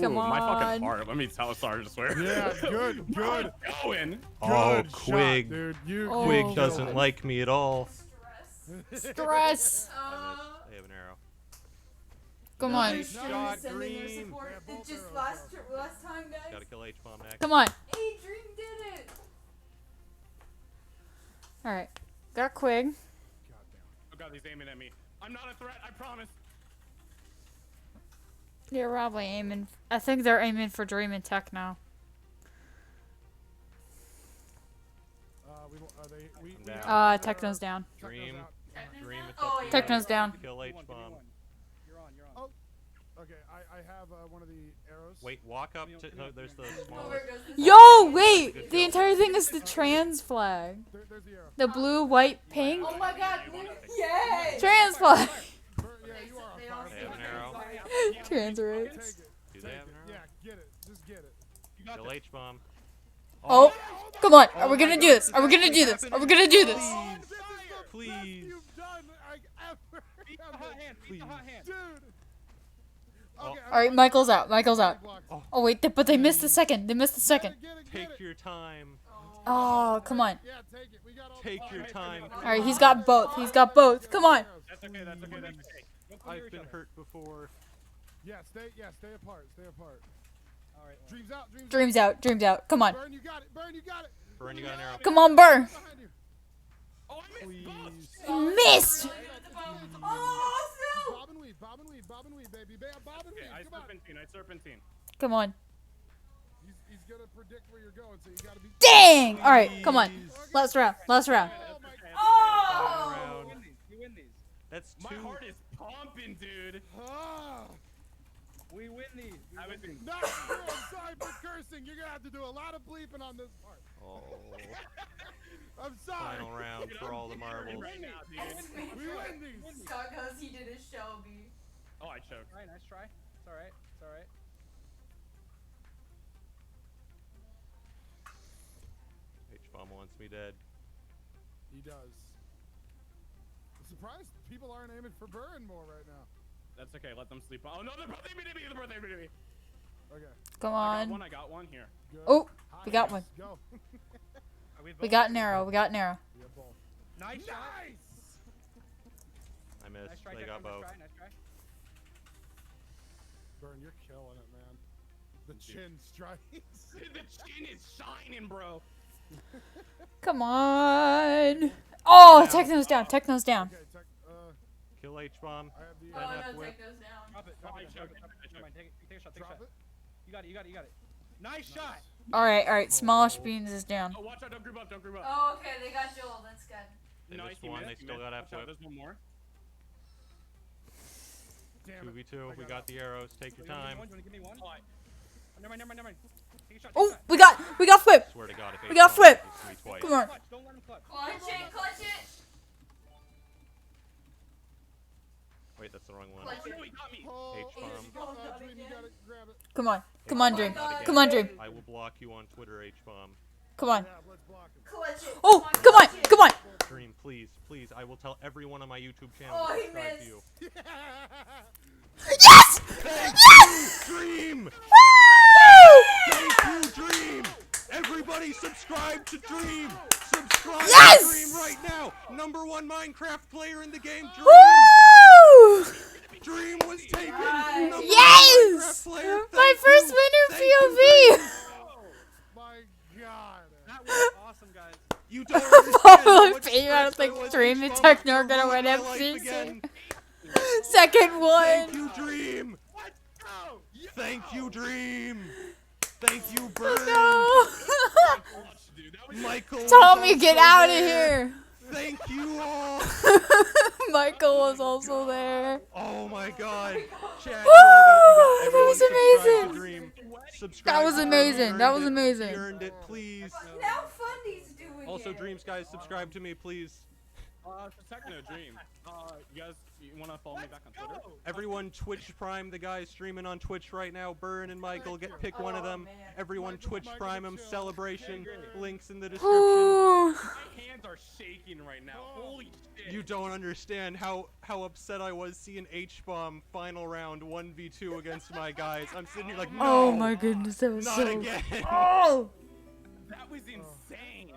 Come Ooh, on. my fucking heart. Let me tell Sarge, I swear. Yeah, good. Going. Oh, Good Quig. shot, dude. You Quig doesn't like me at all. Stress. I have an arrow. Come on. Nice shot, Dream. Just last time, guys. Gotta kill H-bomb next. Come on. Hey, Dream did it. All right. Got Quig. Oh god, he's aiming at me. I'm not a threat, I promise. They're probably aiming. I think they're aiming for Dream and Tech now. Techno's down. Dream. Dream. Oh, yeah. Techno's down. Kill H-bomb. You're on. Oh. Okay, I have one of the arrows. Wait, walk up to. No, there's the Oh, smallest. there goes the Yo, wait! The entire thing is the trans flag. There's the arrow. The blue, white, pink. Oh my god, yes! Trans flag. Yeah, you are on fire. They have an arrow. Trans Take rates. it. Do they have an arrow? Yeah, get it. Just get it. Kill H-bomb. Oh, come on. Are we gonna do this? Are we gonna do this? Are we gonna do this? Please. You've done ever. Beat the hot hand. Beat the hot hand. Dude. Okay, All right, Michael's out. Michael's out. Oh wait, but they missed the second. They missed the second. Take your time. Oh, come on. Yeah, take it. We got all Take your time. All right, he's got both. He's got both. Come on. That's okay, that's okay, that's okay. I've been hurt before. Yeah, stay apart. Stay apart. All right. Dreams out. Dreams out. Dreams out. Come on. Burn, you got it. Burn, you got it. Burn, you got an arrow. Come on, Burr. Behind you. Oh, I missed. Missed. Oh, no! Bob and weave, baby. Bob and weave. Okay, I Come on. serpentine. Come on. He's gonna predict where you're going, so you gotta be. Dang. All right, come on. Last round. Last round. Oh my Oh! Round. We win these. That's My two. heart is pumping, dude. God. We win these. I would think. Not true. I'm sorry for cursing. You're gonna have to do a lot of bleeping on this part. Oh. I'm sorry. Final round for all the marbles. Right now, dude. We win these. Scott goes, he did his Shelby. Oh, I choked. All right, nice try. It's all right. It's all right. H-bomb wants me dead. He does. I'm surprised people aren't aiming for Burn more right now. That's okay, let them sleep. Oh no, they're both aiming at me. They're both aiming at me. Okay. Come I on. got one here. Good. Oh, Hot we got hands. one. Go. We got an arrow. We got an arrow. We got both. Nice shot. I missed. Nice try. They got both. Nice try. Nice try. Burn, you're killing it, man. The chin strikes. The chin is shining, bro. Come on. Oh, Techno's down. Techno's down. Okay, Kill H-bomb. I have the. Oh, Then no, F-whip. take those down. Drop it. Drop Oh, I it. Drop it. choked. Drop it. I Never mind. Take a shot. Take a Drop shot. it. You got it. You got it. You got it. Nice shot. All right. All right. Smallish Beans is down. Oh, watch out, don't group up, don't group up. Oh, okay, they got Joel. That's good. They Nice, missed you one, missed, they you still missed. got Watch out, F-whip. there's one more. Damn it. 2v2. We got the arrows. Take your time. You want to give me one? Oh, Never mind. Never mind. Never mind. Take a shot. Take a Oh, shot. we got flip. Swear to God, if We got H-bomb flip. misses me twice. Come on. Clutch. Don't let him clutch. Clutch it, clutch it. Wait, that's the wrong one. Clutch Oh it. no, he got me. Oh, H-bomb. Dream, you gotta grab it. Come on. Come on, Dream. God. Come on, Dream. I will block you on Twitter, H-bomb. Come on. Yeah, let's block him. Clutch it. Oh, come on. Come on. Dream, please, please. I will tell everyone on my YouTube channel Oh, to he subscribe to missed. you. Yes! Yes! Dream! Woo! Thank you, Dream! Everybody subscribe to Dream! Subscribe Yes! to Dream right now! #1 Minecraft player in the game, Dream! Woo! Dream was taken! Right. #1 Yes! Minecraft player. My Thank first you. winner Thank you, POV. Dream. My God. That was awesome, guys. You don't understand how Follow much me. I don't stress think was Dream and H-bomb Techno are to gonna ruin win my life MCC. again. Second Thank one. you, Dream! Let's go! Thank you, Dream! Thank you, Burn! No. Clutch, dude. That was Michael was Tommy, also get out of there. here. Thank you all! Michael was also there. Oh my God! Chat, Woo! That was amazing. That was amazing. That was amazing. You earned it, please. Now Fundy's doing Also, it. Dreams guys, subscribe to me, please. Techno Dream. You guys, you wanna follow me back on Twitter? Go! Everyone Twitch Prime the guy streaming on Twitch right now. Burn and Michael, pick one of them. man. Everyone Michael, Twitch Michael, Prime him. chill. Celebration. Okay, Links in the description. Ooh. My hands are shaking right now. Holy shit. You don't understand how upset I was seeing H-Bomb final round 1v2 against my guys. I'm sitting here like, no, Oh my goodness, that was not so. again. Oh. That was insane.